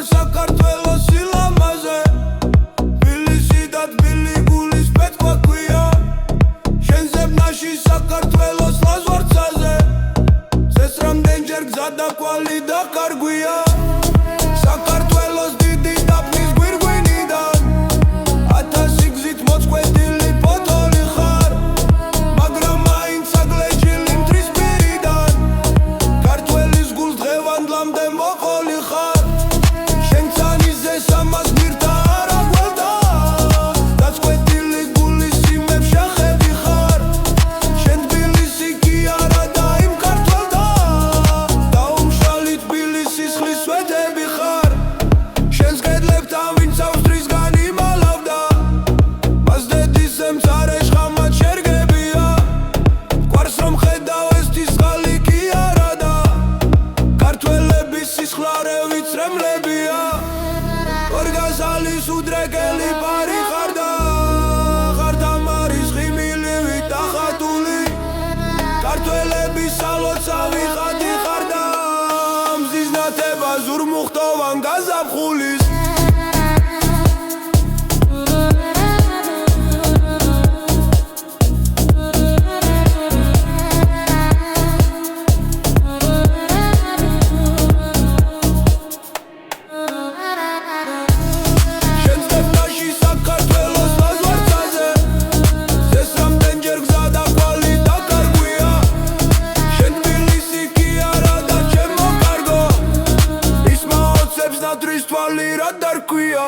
საქართველოს სილამაზე თბილისი და თბილი გულის პეტყვა ქვია შენ ზებნაში საქართველოს ლაზვარცაზე წეს რამდენჯერ გზა და კვალი და კარგვია საქართველოს დიდი დაფნის გვირგვინიდან 1000 გზით მოწყვეტილი ფოთოლი ხარ მაგრამ მაინც აგლეჯილი მტრის პირიდან ქართველის გულს დღევანდლამდე მოყოლი ხარ შენ ცანიზე სამას გირდა არა გველდა დაწყვეტილი გულის იმებს შეხები ხარ შენ თბილისი კი არა და იმ ქართველთა დაუმშრალი თბილისის ხლის სვეტები ხარ შენს კედლებთან ვინც ავსტრიისგან იმალავდა მას დედისზე მცარე შხამად შერგებია გვარს რომ ხედავ ეს თისხალი კი არა და ქართველების სისხლარე ვიცრემლებია ორგაზალის უდრეკელი ბარი ხარ და ხარ თამარის ხიმილივი დახატული ქართველების სალოცავი ხატი ხარ და მზის ნათება ზურმუხტოვან გაზაფხულის შენ ზებნაში საქართველოს ლაზვარცაზე წეს რამდენჯერ გზა და კვალი და კარგვია შენ თბილისი კი არა და ჩემო კარგო ის მაოცებს ნადრის თვალი რა დარქვია